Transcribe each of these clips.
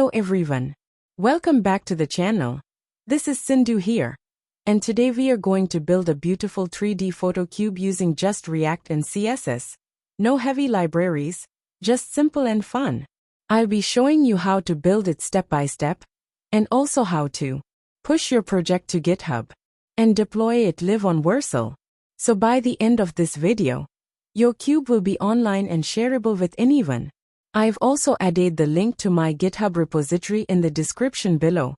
Hello everyone. Welcome back to the channel. This is Sindhu here. And today we are going to build a beautiful 3D photo cube using just React and CSS. No heavy libraries, just simple and fun. I'll be showing you how to build it step by step, and also how to push your project to GitHub and deploy it live on Vercel. So by the end of this video, your cube will be online and shareable with anyone. I've also added the link to my GitHub repository in the description below.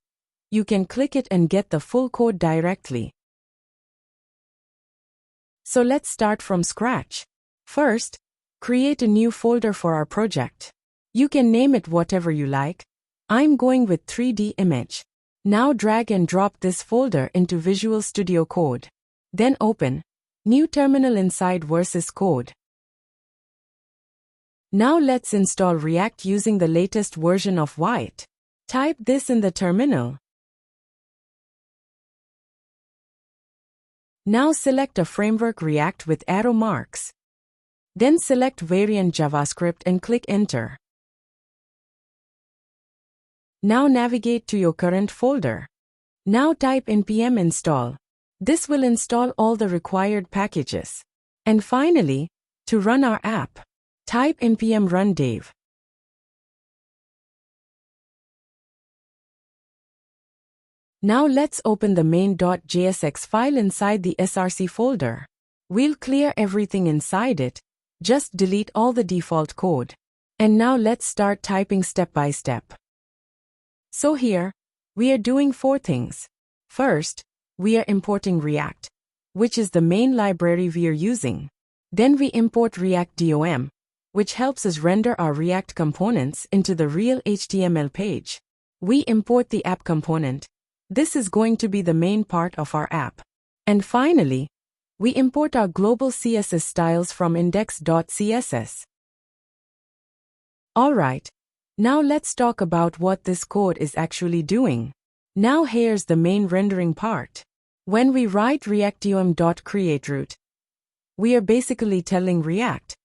You can click it and get the full code directly. So let's start from scratch. First, create a new folder for our project. You can name it whatever you like. I'm going with 3D image. Now drag and drop this folder into Visual Studio Code. Then open New Terminal inside Vercel Code. Now let's install React using the latest version of Vite. Type this in the terminal. Now select a framework React with arrow marks. Then select variant JavaScript and click Enter. Now navigate to your current folder. Now type npm install. This will install all the required packages. And finally, to run our app, type npm run dev. Now let's open the main.jsx file inside the src folder. We'll clear everything inside it, just delete all the default code. And now let's start typing step by step. So here, we are doing 4 things. First, we are importing React, which is the main library we are using. Then we import React DOM, which helps us render our React components into the real HTML page. We import the app component. This is going to be the main part of our app. And finally, we import our global CSS styles from index.css. Alright, now let's talk about what this code is actually doing. Now here's the main rendering part. When we write react.dom.createRoot, we are basically telling React,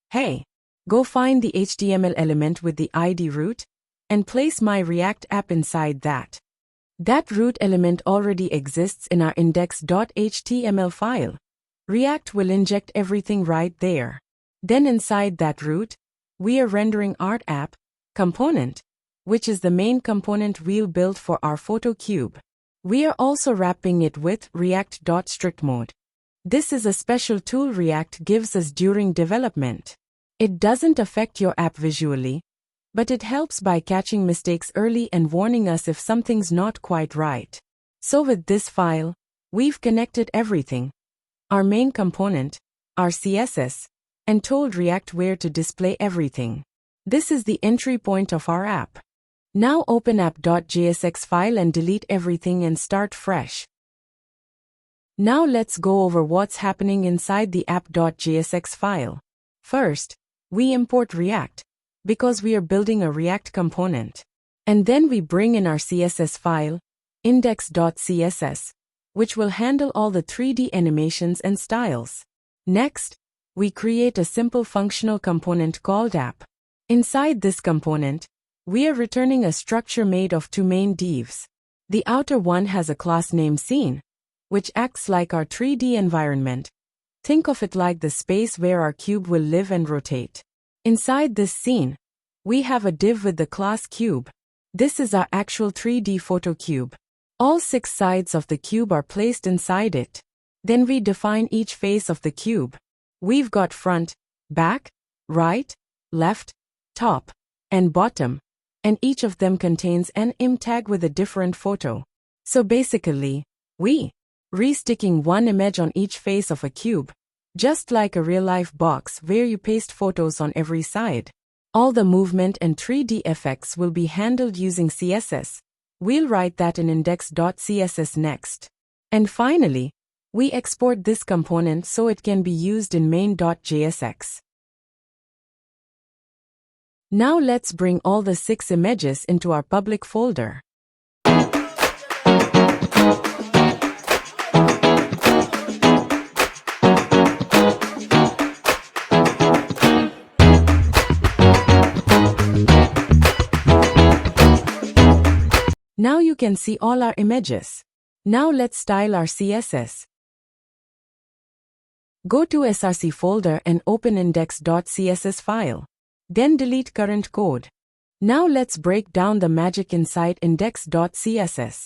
hey, go find the HTML element with the ID root, and place my React app inside that. That root element already exists in our index.html file. React will inject everything right there. Then inside that root, we are rendering art app component, which is the main component we'll build for our photo cube. We are also wrapping it with react.strict-mode. This is a special tool React gives us during development. It doesn't affect your app visually, but it helps by catching mistakes early and warning us if something's not quite right. So with this file, we've connected everything. Our main component, our CSS, and told React where to display everything. This is the entry point of our app. Now open app.jsx file and delete everything and start fresh. Now let's go over what's happening inside the app.jsx file. First, we import React, because we are building a React component. And then we bring in our CSS file, index.css, which will handle all the 3D animations and styles. Next, we create a simple functional component called app. Inside this component, we are returning a structure made of 2 main divs. The outer one has a class named scene, which acts like our 3D environment. Think of it like the space where our cube will live and rotate. Inside this scene, we have a div with the class cube. This is our actual 3D photo cube. All 6 sides of the cube are placed inside it. Then we define each face of the cube. We've got front, back, right, left, top, and bottom, and each of them contains an im tag with a different photo. So basically, we re-sticking one image on each face of a cube, just like a real-life box where you paste photos on every side. All the movement and 3D effects will be handled using CSS. We'll write that in index.css next. And finally, we export this component so it can be used in main.jsx. Now let's bring all the 6 images into our public folder. can see all our images. Now let's style our CSS. Go to src folder and open index.css file. Then delete current code. Now let's break down the magic inside index.css.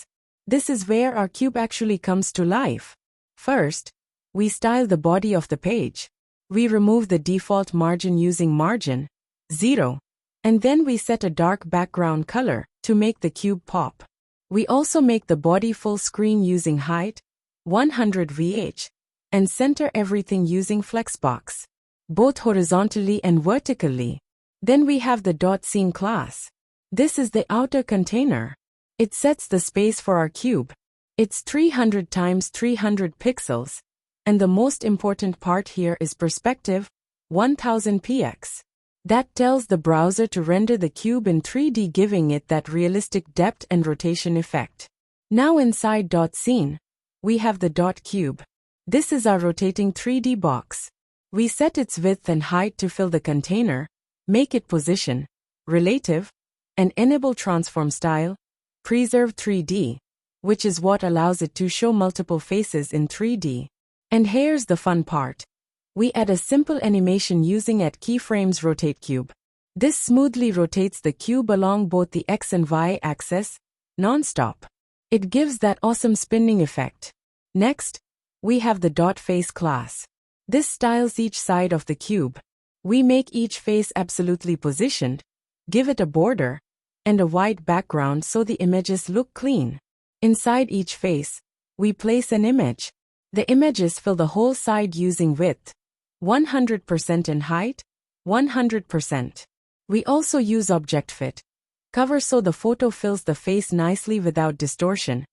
This is where our cube actually comes to life. First, we style the body of the page. We remove the default margin using margin 0. And then we set a dark background color to make the cube pop. We also make the body full screen using height 100 VH and center everything using flexbox, both horizontally and vertically. Then we have the .scene class. This is the outer container. It sets the space for our cube. It's 300 times 300 pixels. And the most important part here is perspective 1000px. That tells the browser to render the cube in 3D, giving it that realistic depth and rotation effect. Now inside .scene, we have the .cube. This is our rotating 3D box. We set its width and height to fill the container, make it position, relative, and enable transform style, preserve 3D, which is what allows it to show multiple faces in 3D. And here's the fun part. We add a simple animation using @keyframes rotate cube. This smoothly rotates the cube along both the X and Y axis, non-stop. It gives that awesome spinning effect. Next, we have the .face class. This styles each side of the cube. We make each face absolutely positioned, give it a border, and a white background so the images look clean. Inside each face, we place an image. The images fill the whole side using width 100% and height 100%. We also use object fit, cover so the photo fills the face nicely without distortion,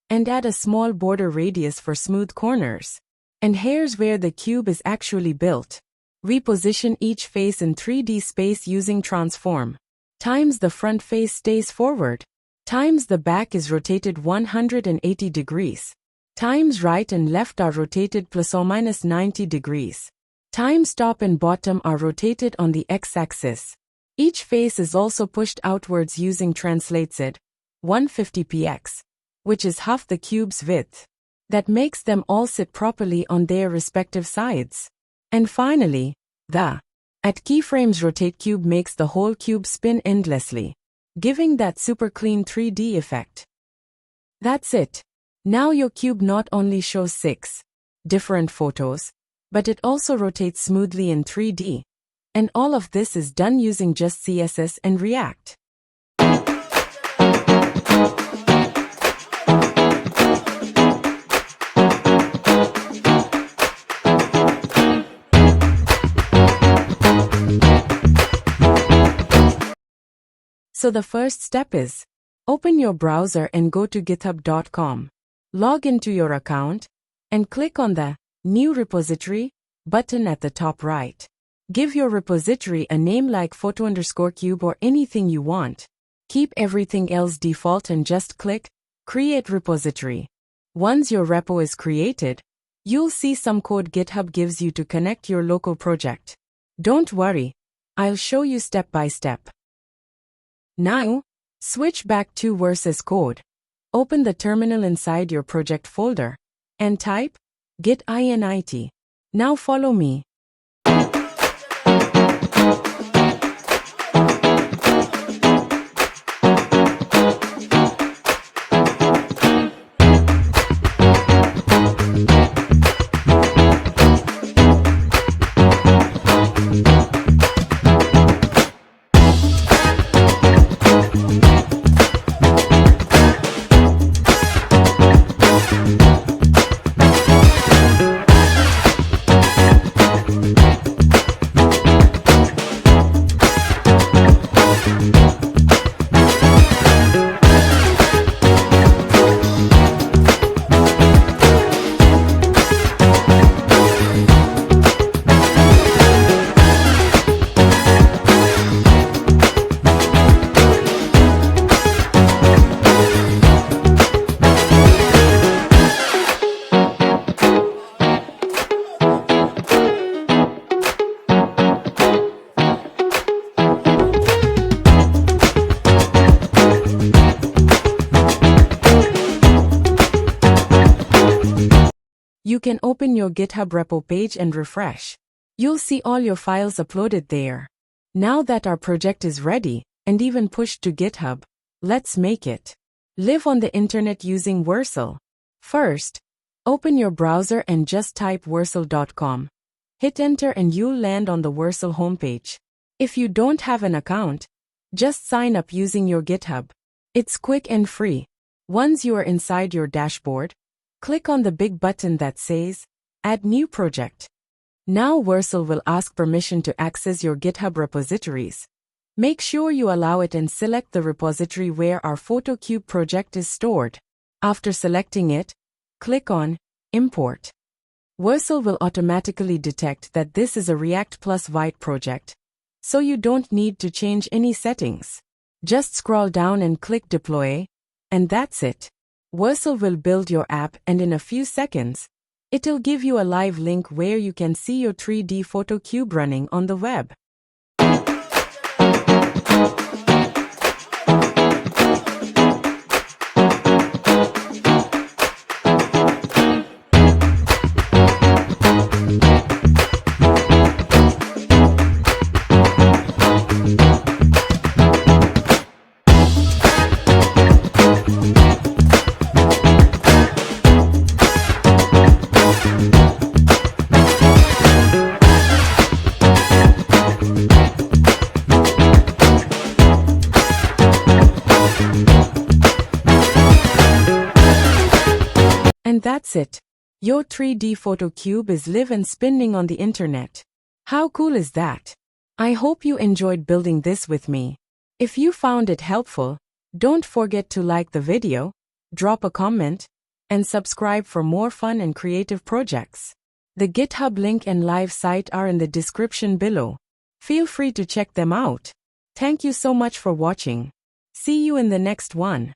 and add a small border radius for smooth corners. And here's where the cube is actually built. We position each face in 3D space using transform. Times the front face stays forward, times the back is rotated 180 degrees, times right and left are rotated plus or minus 90 degrees, times top and bottom are rotated on the x-axis. Each face is also pushed outwards using translate Z 150px, which is half the cube's width. That makes them all sit properly on their respective sides. And finally, the @keyframes rotate cube makes the whole cube spin endlessly, giving that super clean 3D effect. That's it. Now your cube not only shows 6 different photos, but it also rotates smoothly in 3D. And all of this is done using just CSS and React. So the first step is, open your browser and go to github.com. Log into your account, and click on the New Repository button at the top right. Give your repository a name like photo_cube or anything you want. Keep everything else default and just click Create Repository. Once your repo is created, you'll see some code GitHub gives you to connect your local project. Don't worry, I'll show you step by step. Now, switch back to Vercel code. Open the terminal inside your project folder and type git init. Now follow me. You can open your GitHub repo page and refresh. You'll see all your files uploaded there. Now that our project is ready, and even pushed to GitHub, let's make it live on the internet using Vercel. First, open your browser and just type vercel.com. Hit enter and you'll land on the Vercel homepage. If you don't have an account, just sign up using your GitHub. It's quick and free. Once you are inside your dashboard, click on the big button that says, Add New Project. Now Vercel will ask permission to access your GitHub repositories. Make sure you allow it and select the repository where our PhotoCube project is stored. After selecting it, click on Import. Vercel will automatically detect that this is a React plus Vite project, so you don't need to change any settings. Just scroll down and click Deploy, and that's it. Vercel will build your app, and in a few seconds, it'll give you a live link where you can see your 3D PhotoCube running on the web. And that's it. Your 3D PhotoCube is live and spinning on the internet. How cool is that? I hope you enjoyed building this with me. If you found it helpful, don't forget to like the video, drop a comment, and subscribe for more fun and creative projects. The GitHub link and live site are in the description below. Feel free to check them out. Thank you so much for watching. See you in the next one.